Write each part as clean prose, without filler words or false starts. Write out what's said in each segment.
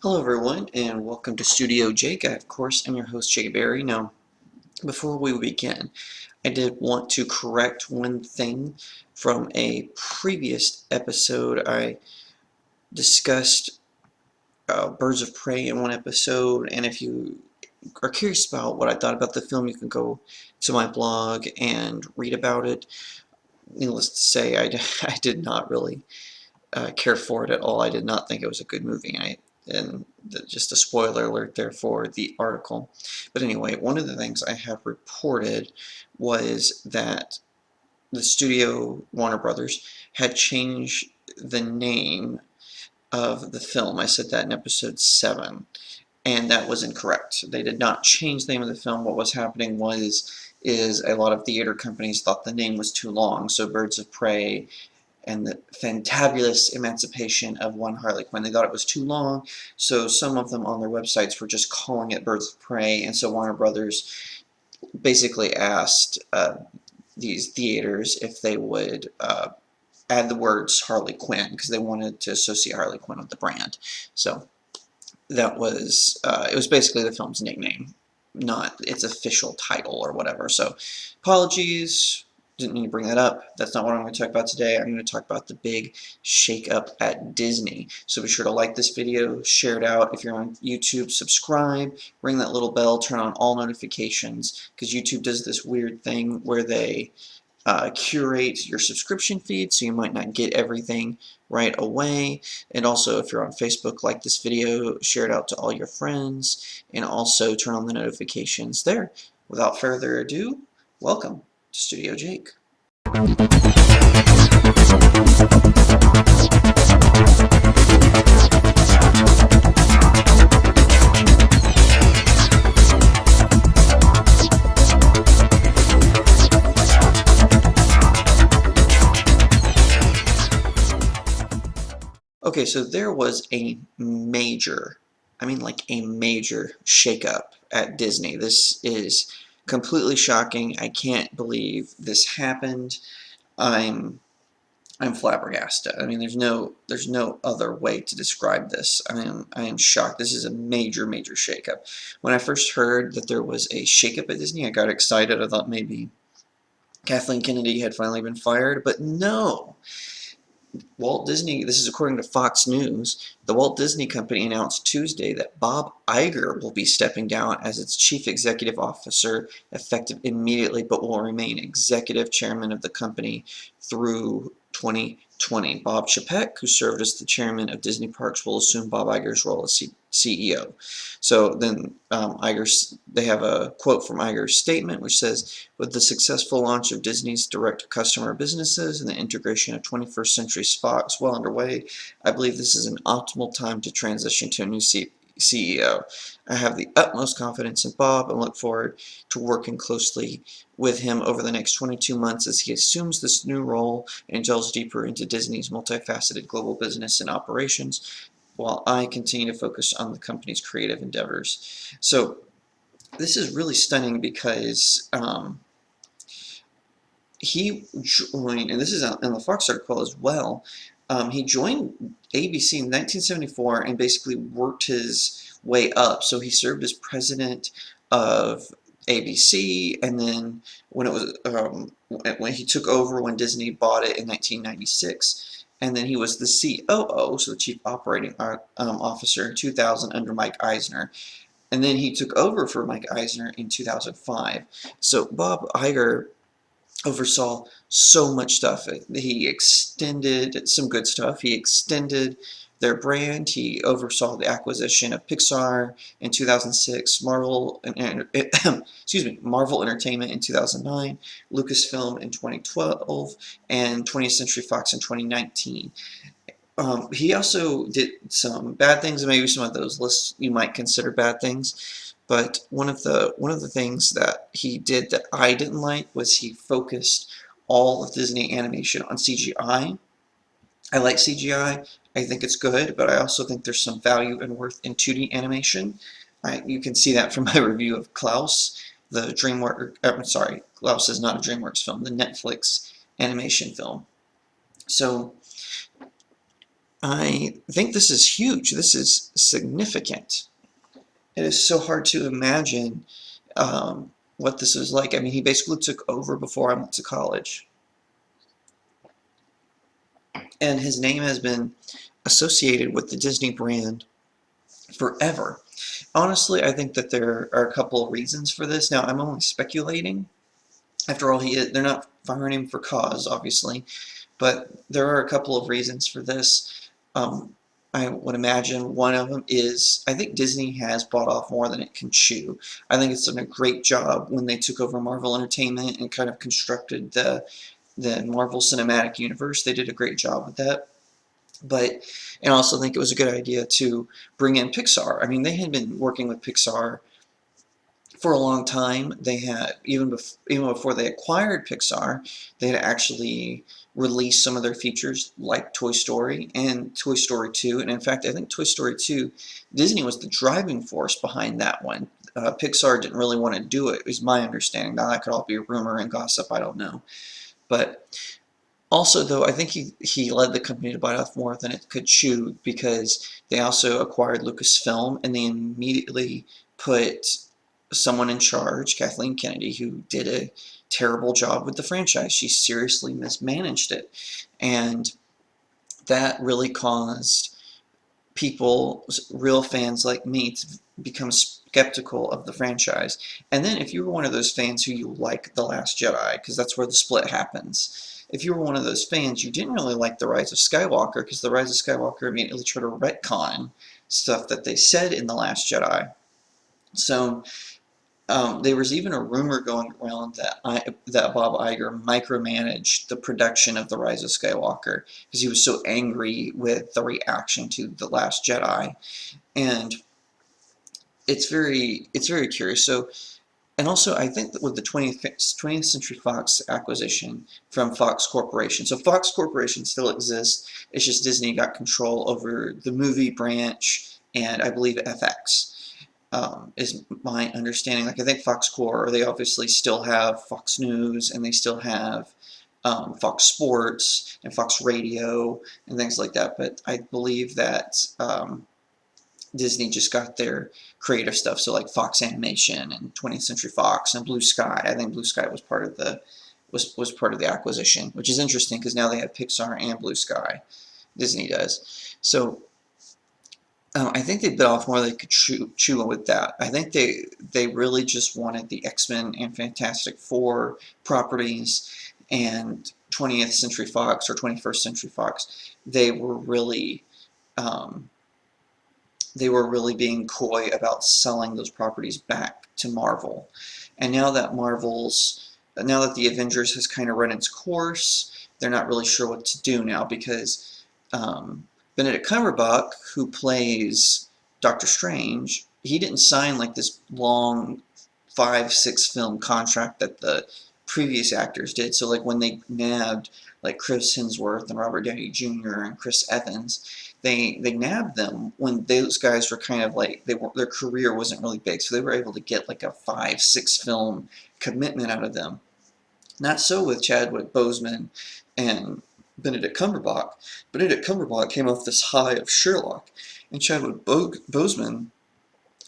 Hello everyone and welcome to Studio Jake. Of course, I'm your host Jay Barry. Now, before we begin, I did want to correct one thing from a previous episode. I discussed Birds of Prey in one episode, and if you are curious about what I thought about the film, you can go to my blog and read about it. Needless to say, I did not really care for it at all. I did not think it was a good movie. Just a spoiler alert there for the article. But anyway, one of the things I have reported was that the studio Warner Brothers had changed the name of the film. I said that in episode 7, and that was incorrect. They did not change the name of the film. What was happening is a lot of theater companies thought the name was too long, so Birds of Prey and the fantabulous emancipation of one Harley Quinn. They thought it was too long, so some of them on their websites were just calling it Birds of Prey, and so Warner Brothers basically asked these theaters if they would add the words Harley Quinn because they wanted to associate Harley Quinn with the brand. So that was it was basically the film's nickname, not its official title or whatever. So apologies, didn't mean to bring that up. That's not what I'm going to talk about today. I'm going to talk about the big shakeup at Disney. So be sure to like this video, share it out. If you're on YouTube, subscribe, ring that little bell, turn on all notifications, because YouTube does this weird thing where they curate your subscription feed, so you might not get everything right away. And also, if you're on Facebook, like this video, share it out to all your friends, and also turn on the notifications there. Without further ado, welcome to Studio Jake. Okay, so there was a major, I mean like a major shakeup at Disney. This is completely shocking. I can't believe this happened. I'm I'm flabbergasted. I mean, there's no other way to describe this. I am shocked. This is a major shakeup. When I first heard that there was a shakeup at Disney, I got excited. I thought maybe Kathleen Kennedy had finally been fired, but no. Walt Disney, this is according to Fox News, the Walt Disney Company announced Tuesday that Bob Iger will be stepping down as its chief executive officer effective immediately, but will remain executive chairman of the company through 2020. Bob Chapek, who served as the chairman of Disney Parks, will assume Bob Iger's role as CEO. So then they have a quote from Iger's statement, which says, with the successful launch of Disney's direct-to-customer businesses and the integration of 21st Century Fox well underway, I believe this is an optimal time to transition to a new CEO. I have the utmost confidence in Bob and look forward to working closely with him over the next 22 months as he assumes this new role and delves deeper into Disney's multifaceted global business and operations, while I continue to focus on the company's creative endeavors. So this is really stunning because he joined, and this is in the Fox article as well, he joined ABC in 1974 and basically worked his way up. So he served as president of ABC, and then when he took over when Disney bought it in 1996, and then he was the COO, so the Chief Operating Officer in 2000 under Mike Eisner, and then he took over for Mike Eisner in 2005. So Bob Iger oversaw so much stuff. He extended some good stuff. He extended their brand. He oversaw the acquisition of Pixar in 2006, Marvel Entertainment in 2009, Lucasfilm in 2012, and 20th Century Fox in 2019. He also did some bad things, and maybe some of those lists you might consider bad things. But one of the things that he did that I didn't like was he focused all of Disney animation on CGI. I like CGI. I think it's good, but I also think there's some value and worth in 2D animation. You can see that from my review of Klaus, the DreamWorks. I'm sorry, Klaus is not a DreamWorks film. The Netflix animation film. So I think this is huge. This is significant. It is so hard to imagine what this is like. I mean, he basically took over before I went to college. And his name has been associated with the Disney brand forever. Honestly, I think that there are a couple of reasons for this. Now, I'm only speculating. After all, they're not firing him for cause, obviously, but there are a couple of reasons for this. I would imagine one of them is I think Disney has bought off more than it can chew. I think it's done a great job when they took over Marvel Entertainment and kind of constructed the Marvel Cinematic Universe. They did a great job with that. But and I also think it was a good idea to bring in Pixar. I mean, they had been working with Pixar for a long time. They had even before they acquired Pixar, they had actually released some of their features like Toy Story and Toy Story 2. And in fact, I think Toy Story 2, Disney was the driving force behind that one. Pixar didn't really want to do it, is my understanding. Now that could all be a rumor and gossip, I don't know. But also, though, I think he led the company to bite off more than it could chew because they also acquired Lucasfilm and they immediately put someone in charge, Kathleen Kennedy, who did a terrible job with the franchise. She seriously mismanaged it. And that really caused people, real fans like me, to become skeptical of the franchise. And then if you were one of those fans who you like The Last Jedi, because that's where the split happens, if you were one of those fans, you didn't really like The Rise of Skywalker, because The Rise of Skywalker immediately tried to retcon stuff that they said in The Last Jedi. So there was even a rumor going around that Bob Iger micromanaged the production of The Rise of Skywalker because he was so angry with the reaction to The Last Jedi. And it's very curious. So, and also I think that with the 20th Century Fox acquisition from Fox Corporation, so Fox Corporation still exists, it's just Disney got control over the movie branch and I believe FX. Is my understanding. Like I think Fox Core, they obviously still have Fox News and they still have Fox Sports and Fox Radio and things like that. But I believe that Disney just got their creative stuff, so like Fox Animation and 20th Century Fox and Blue Sky. I think Blue Sky was part of the part of the acquisition, which is interesting because now they have Pixar and Blue Sky. Disney does. So I think they bit off more than they could chew with that. I think they really just wanted the X-Men and Fantastic Four properties and 20th Century Fox or 21st Century Fox. Um, they were really being coy about selling those properties back to Marvel. And now that the Avengers has kind of run its course, they're not really sure what to do now because Benedict Cumberbatch, who plays Doctor Strange, he didn't sign like this long 5, 6 film contract that the previous actors did. So like when they nabbed like Chris Hemsworth and Robert Downey Jr. and Chris Evans, they nabbed them when those guys were kind of like their career wasn't really big, so they were able to get like a 5, 6 film commitment out of them. Not so with Chadwick Boseman and Benedict Cumberbatch. Benedict Cumberbatch came off this high of Sherlock, and Chadwick Boseman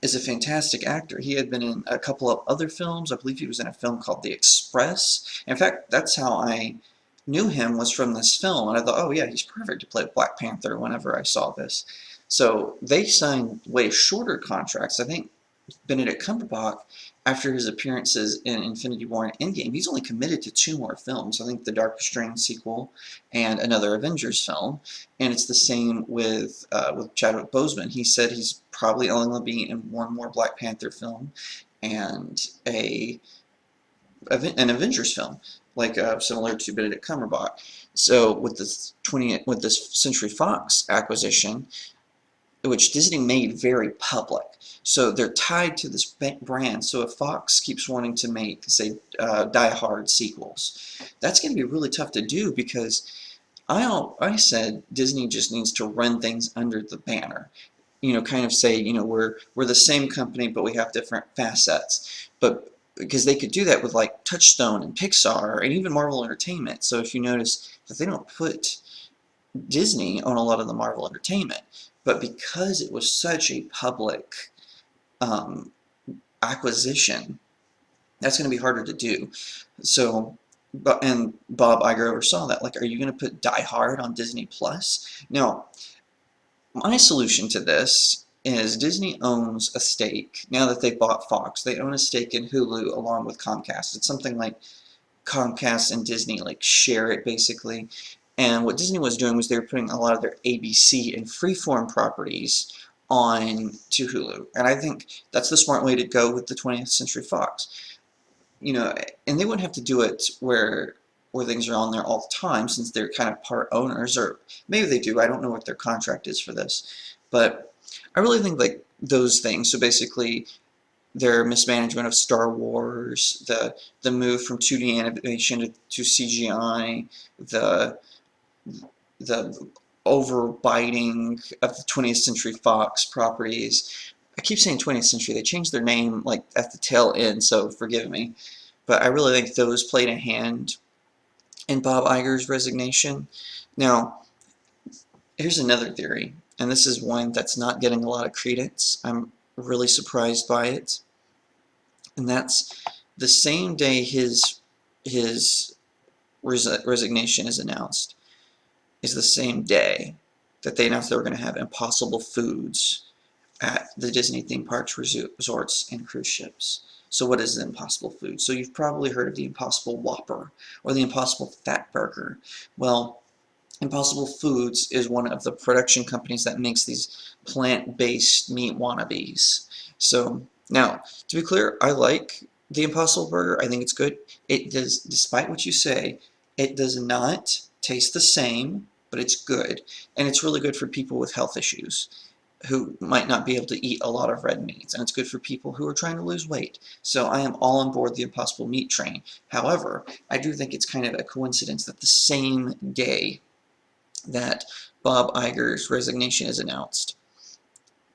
is a fantastic actor. He had been in a couple of other films. I believe he was in a film called The Express. In fact, that's how I knew him, was from this film, and I thought, oh yeah, he's perfect to play Black Panther whenever I saw this. So they signed way shorter contracts. I think Benedict Cumberbatch, after his appearances in Infinity War and Endgame, he's only committed to 2 more films. I think the Doctor Strange sequel and another Avengers film. And it's the same with Chadwick Boseman. He said he's probably only going to be in 1 more Black Panther film and an Avengers film, like similar to Benedict Cumberbatch. So with this Century Fox acquisition, which Disney made very public. So they're tied to this brand. So if Fox keeps wanting to make, say, Die Hard sequels, that's going to be really tough to do because I said Disney just needs to run things under the banner. You know, kind of say, you know, we're the same company, but we have different facets. But because they could do that with like Touchstone and Pixar and even Marvel Entertainment. So if you notice that they don't put Disney own a lot of the Marvel Entertainment, but because it was such a public um, acquisition, that's going to be harder to do. So, and Bob Iger oversaw that. Like, are you going to put Die Hard on Disney Plus? Now, my solution to this is Disney owns a stake. Now that they've bought Fox, they own a stake in Hulu along with Comcast. It's something like Comcast and Disney like share it basically. And what Disney was doing was they were putting a lot of their ABC and Freeform properties on to Hulu. And I think that's the smart way to go with the 20th Century Fox. You know, and they wouldn't have to do it where things are on there all the time since they're kind of part owners, or maybe they do. I don't know what their contract is for this. But I really think like those things. So basically their mismanagement of Star Wars, the move from 2D animation to CGI, the the overbiting of the 20th Century Fox properties. I keep saying 20th Century. They changed their name like at the tail end, so forgive me. But I really think those played a hand in Bob Iger's resignation. Now, here's another theory, and this is one that's not getting a lot of credence. I'm really surprised by it, and that's the same day his resignation is announced is the same day that they announced they were going to have Impossible Foods at the Disney theme parks, resorts, and cruise ships. So what is the Impossible Food? So you've probably heard of the Impossible Whopper or the Impossible Fat Burger. Well, Impossible Foods is one of the production companies that makes these plant-based meat wannabes. So now, to be clear, I like the Impossible Burger. I think it's good. It does, despite what you say, it does not taste the same, but it's good. And it's really good for people with health issues who might not be able to eat a lot of red meats, and it's good for people who are trying to lose weight. So I am all on board the Impossible Meat train. However, I do think it's kind of a coincidence that the same day that Bob Iger's resignation is announced,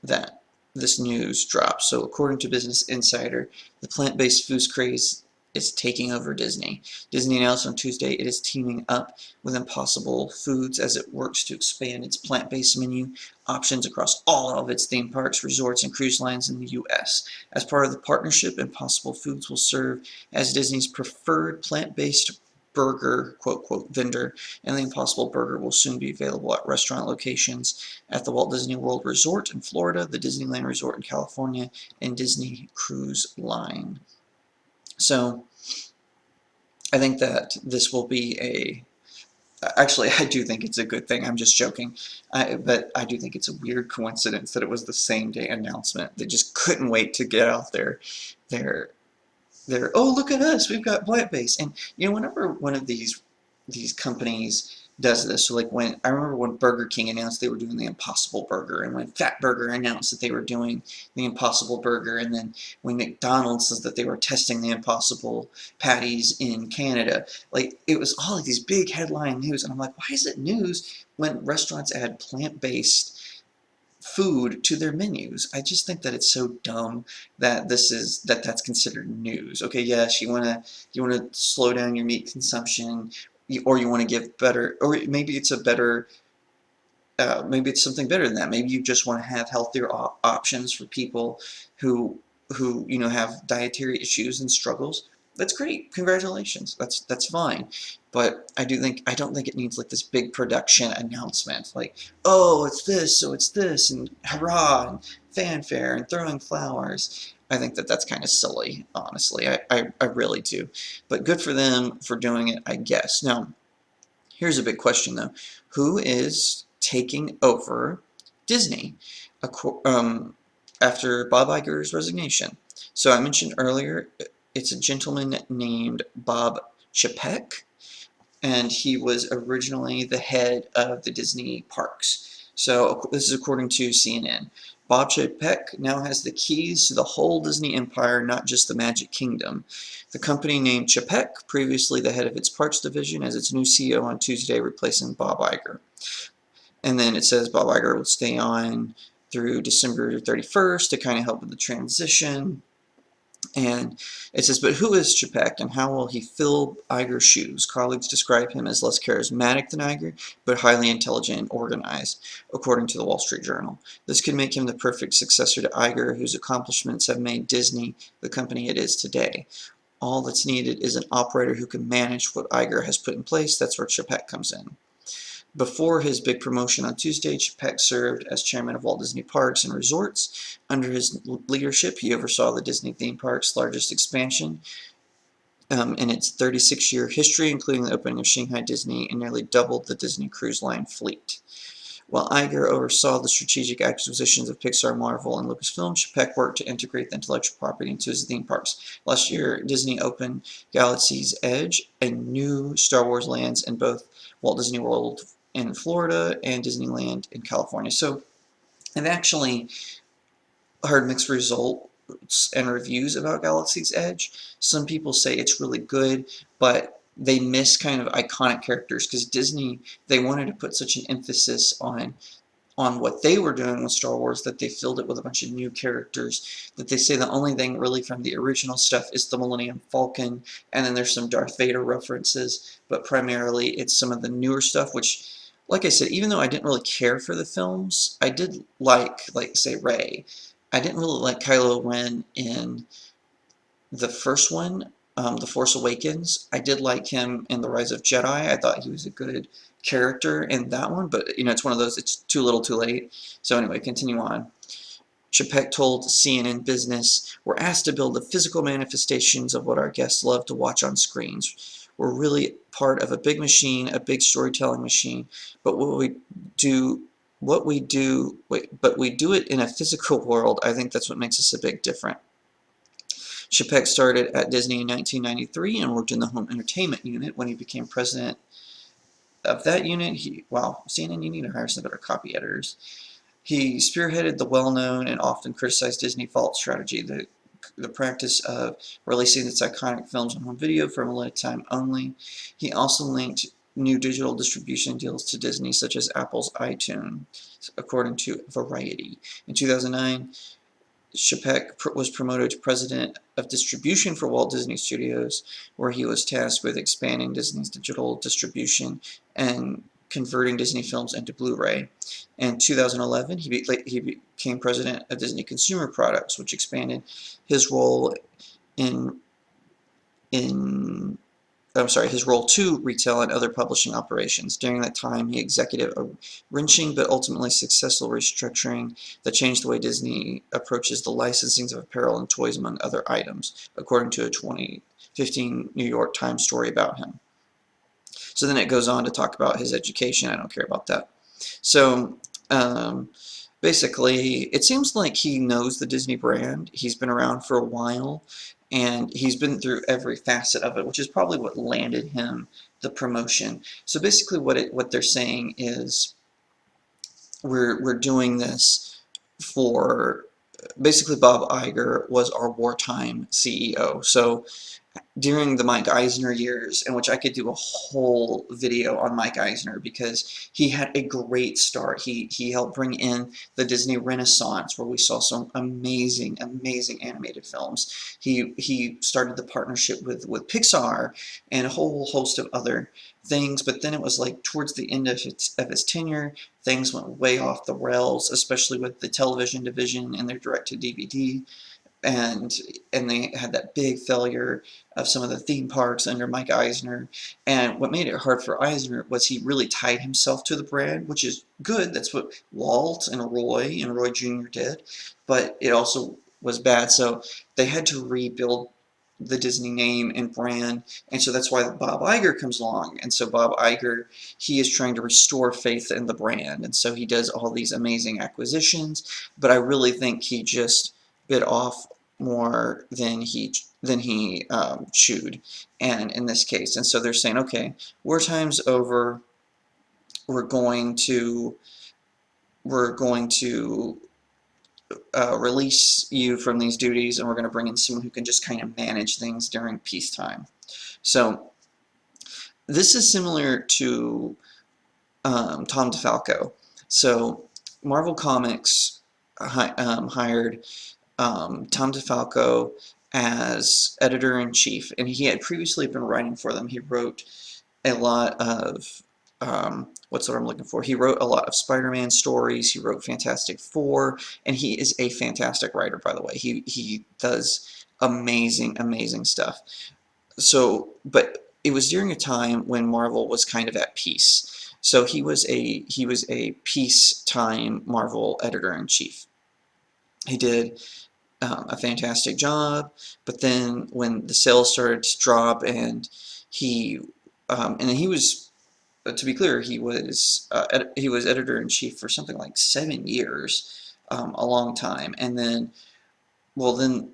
that this news drops. So according to Business Insider, the plant-based foods craze is taking over Disney. Disney announced on Tuesday it is teaming up with Impossible Foods as it works to expand its plant-based menu options across all of its theme parks, resorts, and cruise lines in the U.S. As part of the partnership, Impossible Foods will serve as Disney's preferred plant-based burger, quote, quote, vendor, and the Impossible Burger will soon be available at restaurant locations at the Walt Disney World Resort in Florida, the Disneyland Resort in California, and Disney Cruise Line. So I think that this will be a actually, I do think it's a good thing. I'm just joking. But I do think it's a weird coincidence that it was the same day announcement. They just couldn't wait to get out their oh, look at us, we've got plant-based. And you know, whenever one of these companies does this, so like when I remember when Burger King announced they were doing the Impossible Burger, and when Fat Burger announced that they were doing the Impossible Burger, and then when McDonald's says that they were testing the Impossible patties in Canada, like it was all of these big headline news, and I'm like, why is it news when restaurants add plant-based food to their menus? I just think that it's so dumb that that's considered news. Okay, yes, you wanna slow down your meat consumption, or you want to give better, or maybe it's a better, maybe it's something better than that. Maybe you just want to have healthier options for people who you know have dietary issues and struggles. That's great. Congratulations. That's fine. But I don't think it needs like this big production announcement like, oh, it's this, so it's this, and hurrah, and fanfare, and throwing flowers. I think that that's kind of silly, honestly. I really do. But good for them for doing it, I guess. Now, here's a big question though. Who is taking over Disney after Bob Iger's resignation? So I mentioned earlier, it's a gentleman named Bob Chapek, and he was originally the head of the Disney parks. So this is according to CNN. Bob Chapek now has the keys to the whole Disney empire, not just the Magic Kingdom. The company named Chapek, previously the head of its parks division, as its new CEO on Tuesday, replacing Bob Iger. And then it says Bob Iger will stay on through December 31st to kind of help with the transition. And it says, but who is Chapek and how will he fill Iger's shoes? Colleagues describe him as less charismatic than Iger, but highly intelligent and organized, according to the Wall Street Journal. This could make him the perfect successor to Iger, whose accomplishments have made Disney the company it is today. All that's needed is an operator who can manage what Iger has put in place. That's where Chapek comes in. Before his big promotion on Tuesday, Chapek served as chairman of Walt Disney Parks and Resorts. Under his leadership, he oversaw the Disney theme park's largest expansion in its 36-year history, including the opening of Shanghai Disney, and nearly doubled the Disney Cruise Line fleet. While Iger oversaw the strategic acquisitions of Pixar, Marvel, and Lucasfilm, Chapek worked to integrate the intellectual property into his theme parks. Last year, Disney opened Galaxy's Edge, a new Star Wars lands in both Walt Disney World in Florida and Disneyland in California. So I've actually heard mixed results and reviews about Galaxy's Edge. Some people say it's really good, but they miss kind of iconic characters because Disney, they wanted to put such an emphasis on what they were doing with Star Wars that they filled it with a bunch of new characters, that they say the only thing really from the original stuff is the Millennium Falcon, and then there's some Darth Vader references, but primarily it's some of the newer stuff, which, like I said, even though I didn't really care for the films, I did like say, Rey. I didn't really like Kylo Ren in the first one, The Force Awakens. I did like him in The Rise of Jedi. I thought he was a good character in that one, but you know, it's one of those, it's too little too late. So anyway, continue on. Chapek told CNN Business, we're asked to build the physical manifestations of what our guests love to watch on screens. We're really part of a big machine, a big storytelling machine, but but we do it in a physical world. I think that's what makes us a big difference. Chapek started at Disney in 1993 and worked in the home entertainment unit. When he became president of that unit, wow, CNN, you need to hire some better copy editors. He spearheaded the well-known and often criticized Disney Vault strategy, the practice of releasing its iconic films on home video for a limited time only. He also linked new digital distribution deals to Disney, such as Apple's iTunes, according to Variety. In 2009, Chapek was promoted to president of distribution for Walt Disney Studios, where he was tasked with expanding Disney's digital distribution and converting Disney films into Blu-ray. In 2011, he became president of Disney Consumer Products, which expanded his role in his role to retail and other publishing operations. During that time, he executed a wrenching but ultimately successful restructuring that changed the way Disney approaches the licensing of apparel and toys, among other items, according to a 2015 New York Times story about him. So then it goes on to talk about his education. I don't care about that. So basically, it seems like he knows the Disney brand. He's been around for a while, and he's been through every facet of it, which is probably what landed him the promotion. So basically what they're saying is we're doing this for, basically Bob Iger was our wartime CEO. So during the Mike Eisner years, in which I could do a whole video on Mike Eisner because he had a great start. He helped bring in the Disney Renaissance, where we saw some amazing, amazing animated films. He started the partnership with Pixar and a whole host of other things, but then it was like towards the end of his tenure, things went way off the rails, especially with the television division and their direct-to-DVD. And they had that big failure of some of the theme parks under Mike Eisner. And what made it hard for Eisner was he really tied himself to the brand, which is good. That's what Walt and Roy Jr. did. But it also was bad. So they had to rebuild the Disney name and brand, and so that's why Bob Iger comes along. And so Bob Iger, he is trying to restore faith in the brand, and so he does all these amazing acquisitions, but I really think he just bit off more than he chewed, and in this case. And so they're saying, okay, wartime's over, we're going to release you from these duties, and we're going to bring in someone who can just kind of manage things during peacetime. So this is similar to Tom DeFalco. So Marvel Comics hired Tom DeFalco as editor-in-chief, and he had previously been writing for them. He wrote a lot of what's what I'm looking for? He wrote a lot of Spider-Man stories. He wrote Fantastic Four, and he is a fantastic writer, by the way. He does amazing stuff. So, but it was during a time when Marvel was kind of at peace. So he was a peacetime Marvel editor-in-chief. He did a fantastic job, but then when the sales started to drop, he and he was to be clear, he was editor in chief for something like 7 years, a long time, and then then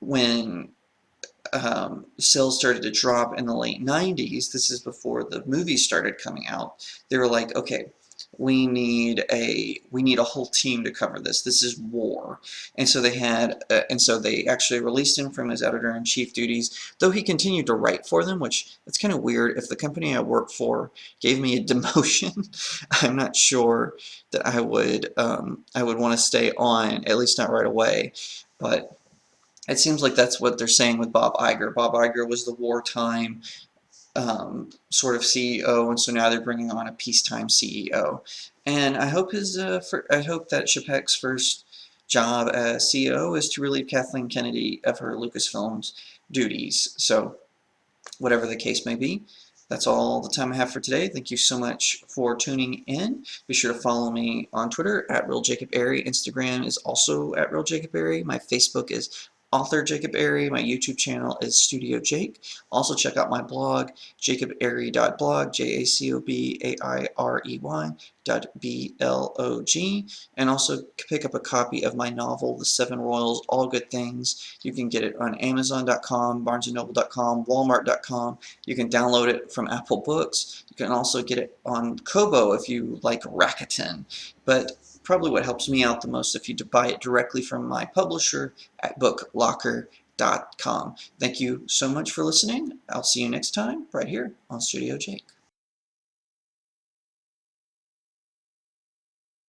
when sales started to drop in the late 90s, this is before the movies started coming out, they were like, okay, we need a whole team to cover this. This is war. And so they actually released him from his editor-in-chief duties, though he continued to write for them, which it's kind of weird. If the company I work for gave me a demotion, I'm not sure that I would want to stay on, at least not right away. But it seems like that's what they're saying with Bob Iger. Bob Iger was the wartime sort of CEO, and so now they're bringing on a peacetime CEO. And I hope that Chapek's first job as CEO is to relieve Kathleen Kennedy of her Lucasfilms duties. So whatever the case may be. That's all the time I have for today. Thank you so much for tuning in. Be sure to follow me on Twitter at RealJacobArry. Instagram is also at RealJacobArry. My Facebook is Author Jacob Arry. My YouTube channel is Studio Jake. Also check out my blog, jacobarry.blog, JACOBAIREY.blog, and also pick up a copy of my novel, The Seven Royals, All Good Things. You can get it on Amazon.com, BarnesandNoble.com, Walmart.com. You can download it from Apple Books. You can also get it on Kobo if you like Rakuten. But probably what helps me out the most if you buy it directly from my publisher at booklocker.com. Thank you so much for listening. I'll see you next time right here on Studio Jake.